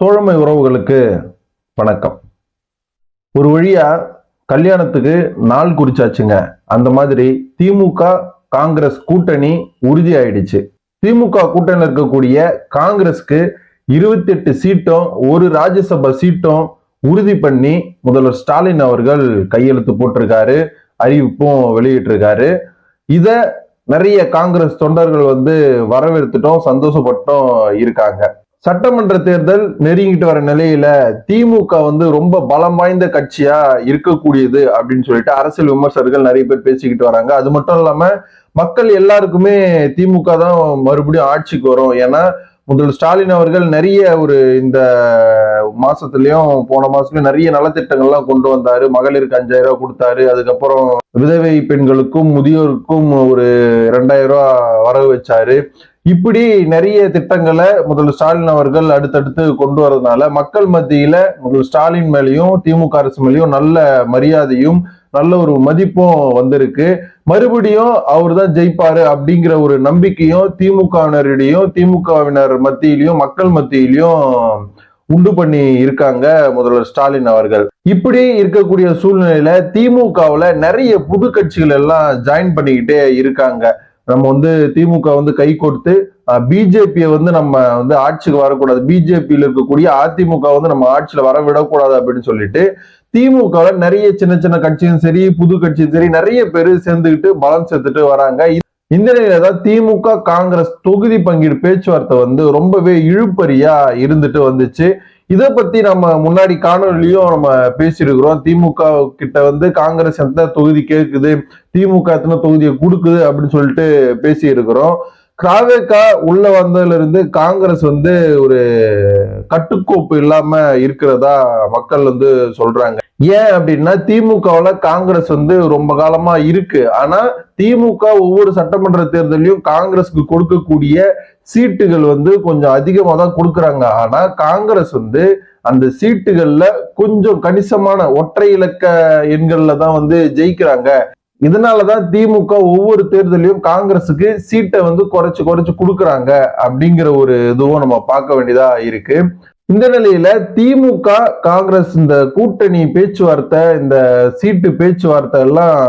தோழமை உறவுகளுக்கு வணக்கம். ஒரு வழியா கல்யாணத்துக்கு நாள் குறிச்சாச்சுங்க. அந்த மாதிரி திமுக காங்கிரஸ் கூட்டணி உறுதி ஆயிடுச்சு. திமுக கூட்டணியில் இருக்கக்கூடிய காங்கிரஸ்க்கு 28 சீட்டும் ஒரு ராஜ்யசபா சீட்டும் உறுதி பண்ணி முதல்வர் ஸ்டாலின் அவர்கள் கையெழுத்து போட்டிருக்காரு, அறிவிப்பும் வெளியிட்டிருக்காரு. இத நிறைய காங்கிரஸ் தொண்டர்கள் வரவேற்றுட்டும் சந்தோஷப்பட்டும் இருக்காங்க. சட்டமன்ற தேர்தல் நெருங்கிட்டு வர நிலையில திமுக ரொம்ப பலம் வாய்ந்த கட்சியா இருக்கக்கூடியது அப்படின்னு சொல்லிட்டு அரசியல் விமர்சகர்கள் நிறைய பேர் பேசிக்கிட்டு வராங்க. அது மட்டும் இல்லாம மக்கள் எல்லாருக்குமே திமுக தான் மறுபடியும் ஆட்சிக்கு வரும். ஏன்னா முதல் ஸ்டாலின் அவர்கள் நிறைய இந்த மாசத்துலயும் போன மாசத்துலயும் நிறைய நலத்திட்டங்கள்லாம் கொண்டு வந்தாரு. மகளிருக்கு 5000 ரூபாய் கொடுத்தாரு. அதுக்கப்புறம் விதவை பெண்களுக்கும் முதியோருக்கும் ஒரு 2000 ரூபாய் வரவு வச்சாரு. இப்படி நிறைய திட்டங்களை முதல்வர் ஸ்டாலின் அவர்கள் அடுத்தடுத்து கொண்டு வரதுனால மக்கள் மத்தியில முதல்வர் ஸ்டாலின் மேலேயும் திமுக அரசு மேலேயும் நல்ல மரியாதையும் நல்ல ஒரு மதிப்பும் வந்திருக்கு. மறுபடியும் அவர் தான் ஜெயிப்பாரு அப்படிங்கிற ஒரு நம்பிக்கையும் திமுகவினரிடையும் திமுகவினர் மத்தியிலையும் மக்கள் மத்தியிலையும் உண்டு பண்ணி இருக்காங்க முதல்வர் ஸ்டாலின் அவர்கள். இப்படி இருக்கக்கூடிய சூழ்நிலையில திமுகவுல நிறைய புது கட்சிகள் எல்லாம் ஜாயின் பண்ணிக்கிட்டே இருக்காங்க. நம்ம திமுக கை கொடுத்து பிஜேபியை நம்ம ஆட்சிக்கு வரக்கூடாது, பிஜேபியில இருக்கக்கூடிய அதிமுக நம்ம ஆட்சியில வர விடக்கூடாது அப்படின்னு சொல்லிட்டு திமுக நிறைய சின்ன சின்ன கட்சியும் சரி புது கட்சியும் சரி நிறைய பேரு சேர்ந்துக்கிட்டு பலம் சேர்த்துட்டு வராங்க. இந்த நிலையில தான் திமுக காங்கிரஸ் தொகுதி பங்கீடு பேச்சுவார்த்தை ரொம்பவே இழுபறியா இருந்துட்டு வந்துச்சு. இதை பத்தி நம்ம முன்னாடி காணொலியும் நம்ம பேசியிருக்கிறோம். திமுக கிட்ட காங்கிரஸ் எத்தனை தொகுதி கேட்குது, திமுக எத்தனை தொகுதியை கொடுக்குது அப்படின்னு சொல்லிட்டு பேசி இருக்கிறோம். திமுக உள்ள வந்ததுல இருந்து காங்கிரஸ் ஒரு கட்டுக்கோப்பு இல்லாம இருக்கிறதா மக்கள் சொல்றாங்க. ஏன் அப்படின்னா திமுகவுல காங்கிரஸ் ரொம்ப காலமா இருக்கு. ஆனா திமுக ஒவ்வொரு சட்டமன்ற தேர்தலையும் காங்கிரஸுக்கு கொடுக்கக்கூடிய சீட்டுகள் கொஞ்சம் அதிகமா தான் கொடுக்குறாங்க. ஆனா காங்கிரஸ் அந்த சீட்டுகள்ல கொஞ்சம் கணிசமான ஒற்றை இலக்க எண்கள்ல தான் ஜெயிக்கிறாங்க. இதனாலதான் திமுக ஒவ்வொரு தேர்தலையும் காங்கிரஸுக்கு சீட்டை குறைச்சு குறைச்சு கொடுக்குறாங்க அப்படிங்கிற ஒரு இதுவும் நம்ம பார்க்க வேண்டியதா இருக்கு. இந்த நிலையில திமுக காங்கிரஸ் இந்த கூட்டணி பேச்சுவார்த்தை இந்த சீட்டு பேச்சுவார்த்தை எல்லாம்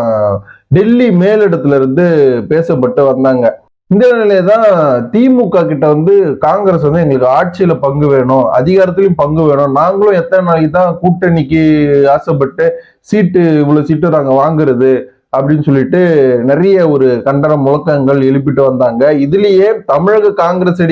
டெல்லி மேலிடத்துல இருந்து பேசப்பட்டு வந்தாங்க. இந்த நிலையில்தான் திமுக கிட்ட காங்கிரஸ் எங்களுக்கு ஆட்சியில பங்கு வேணும், அதிகாரத்திலையும் பங்கு வேணும், நாங்களும் எத்தனை நாளைக்கு தான் கூட்டணிக்கு ஆசைப்பட்டு இவ்வளவு சீட்டு நாங்க வாங்குறது அப்படின்னு சொல்லிட்டு நிறைய ஒரு கண்டன முழக்கங்கள் எழுப்பிட்டு வந்தாங்க. இதுலயே தமிழக காங்கிரஸ்